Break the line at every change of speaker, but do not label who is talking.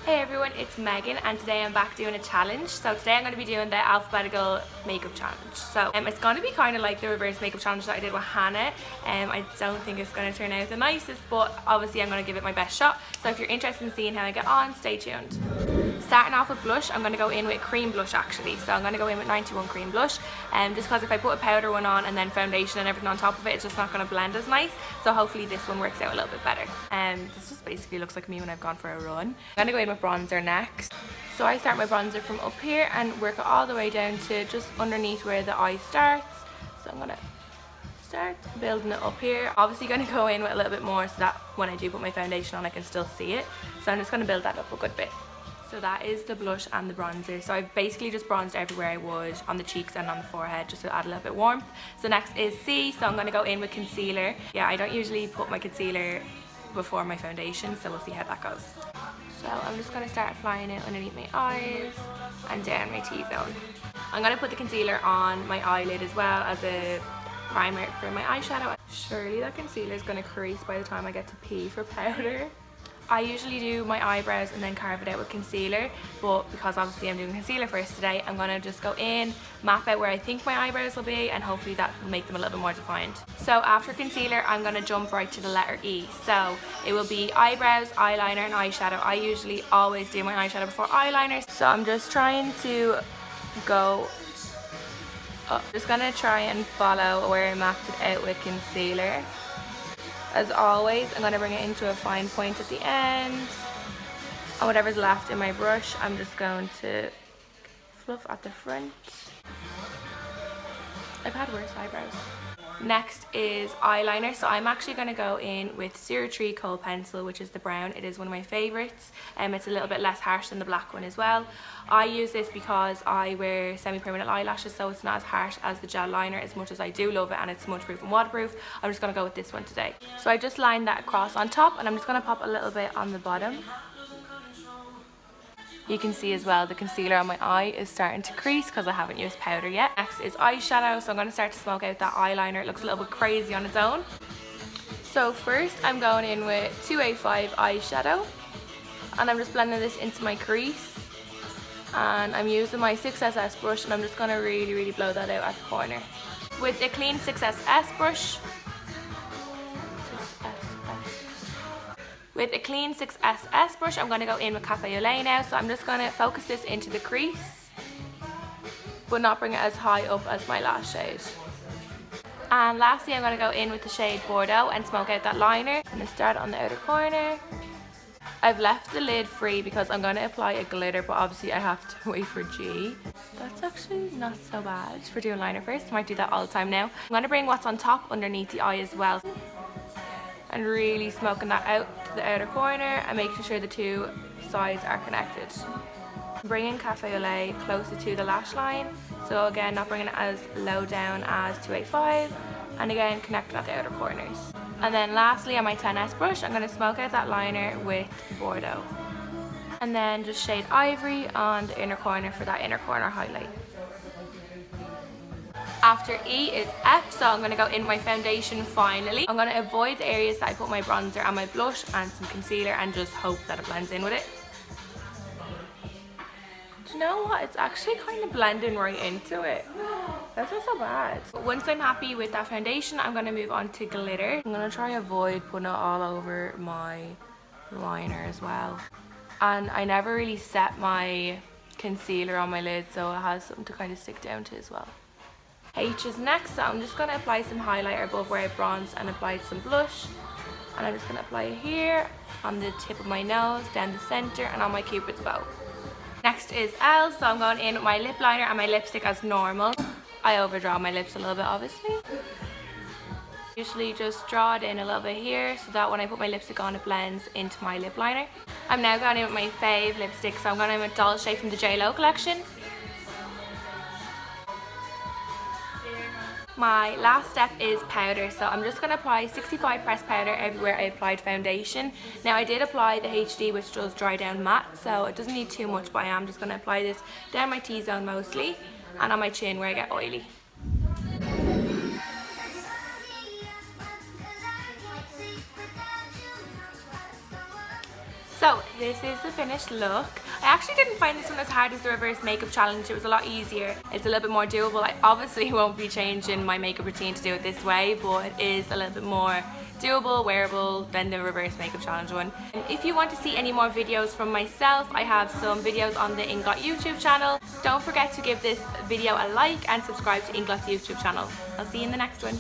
Hey everyone, it's Megan and today I'm back doing a challenge. So today I'm going to be doing the alphabetical makeup challenge. So it's going to be kind of like the reverse makeup challenge that I did with Hannah. I don't think it's going to turn out the nicest, but obviously I'm going to give it my best shot. So if you're interested in seeing how I get on, stay tuned. Starting off with blush, I'm going to go in with cream blush actually. So I'm going to go in with 91 cream blush, just because if I put a powder one on and then foundation and everything on top of it, it's just not going to blend as nice. So hopefully this one works out a little bit better. This just basically looks like me when I've gone for a run. I'm going to go in with bronzer next. So I start my bronzer from up here and work it all the way down to just underneath where the eye starts. So I'm going to start building it up here. Obviously going to go in with a little bit more so that when I do put my foundation on I can still see it. So I'm just going to build that up a good bit. So that is the blush and the bronzer. So I've basically just bronzed everywhere I would, on the cheeks and on the forehead, just to add a little bit of warmth. So next is C, so I'm going to go in with concealer. Yeah, I don't usually put my concealer before my foundation, so we'll see how that goes. So I'm just going to start applying it underneath my eyes and down my T-zone. I'm going to put the concealer on my eyelid as well as a primer for my eyeshadow. Surely that concealer is going to crease by the time I get to P for powder. I usually do my eyebrows and then carve it out with concealer, but because obviously I'm doing concealer first today, I'm going to just go in, map out where I think my eyebrows will be, and hopefully that will make them a little bit more defined. So after concealer, I'm going to jump right to the letter E. So it will be eyebrows, eyeliner and eyeshadow. I usually always do my eyeshadow before eyeliner, so I'm just trying to go up. Just going to try and follow where I mapped it out with concealer. As always, I'm going to bring it into a fine point at the end, and whatever's left in my brush, I'm just going to fluff at the front. I've had worse eyebrows. Next is eyeliner, so I'm actually going to go in with 03 Kohl pencil, which is the brown. It is one of my favourites, it's a little bit less harsh than the black one as well. I use this because I wear semi-permanent eyelashes, so it's not as harsh as the gel liner, as much as I do love it and it's smudge proof and waterproof. I'm just going to go with this one today. So I just lined that across on top, and I'm just going to pop a little bit on the bottom. You can see as well the concealer on my eye is starting to crease because I haven't used powder yet. Next is eyeshadow, so I'm going to start to smoke out that eyeliner. It looks a little bit crazy on its own. So first I'm going in with 285 eyeshadow, and I'm just blending this into my crease. And I'm using my 6SS brush, and I'm just going to really blow that out at the corner. With a clean 6SS brush, With a clean 6SS brush, I'm going to go in with Cafe Au Lait now. So I'm just going to focus this into the crease, but not bring it as high up as my last shade. And lastly, I'm going to go in with the shade Bordeaux and smoke out that liner. I'm going to start on the outer corner. I've left the lid free because I'm going to apply a glitter, but obviously I have to wait for G. That's actually not so bad for doing liner first. I might do that all the time now. I'm going to bring what's on top underneath the eye as well, and really smoking that out to the outer corner and making sure the two sides are connected. Bringing Cafe Au Lait closer to the lash line, so again not bringing it as low down as 285, and again connecting at the outer corners. And then lastly on my 10S brush, I'm going to smoke out that liner with Bordeaux, and then just shade Ivory on the inner corner for that inner corner highlight. After E is F, so I'm going to go in my foundation finally. I'm going to avoid the areas that I put my bronzer and my blush and some concealer, and just hope that it blends in with it. Do you know what? It's actually kind of blending right into it. That's not so bad. But once I'm happy with that foundation, I'm going to move on to glitter. I'm going to try avoid putting it all over my liner as well. And I never really set my concealer on my lid, so it has something to kind of stick down to as well. H is next, so I'm just going to apply some highlighter above where I bronzed and applied some blush. And I'm just going to apply it here, on the tip of my nose, down the centre, and on my cupid's bow. Next is L, so I'm going in with my lip liner and my lipstick as normal. I overdraw my lips a little bit, obviously. Usually just draw it in a little bit here, so that when I put my lipstick on, it blends into my lip liner. I'm now going in with my fave lipstick, so I'm going in with Dolce from the JLo collection. My last step is powder, so I'm just going to apply 65 pressed powder everywhere I applied foundation. Now I did apply the HD, which does dry down matte, so it doesn't need too much, but I am just going to apply this down my T-zone mostly, and on my chin where I get oily. So this is the finished look. I actually didn't find this one as hard as the reverse makeup challenge. It was a lot easier. It's a little bit more doable. I obviously won't be changing my makeup routine to do it this way, but it is a little bit more doable, wearable than the reverse makeup challenge one. And if you want to see any more videos from myself, I have some videos on the Inglot YouTube channel. Don't forget to give this video a like and subscribe to Inglot's YouTube channel. I'll see you in the next one.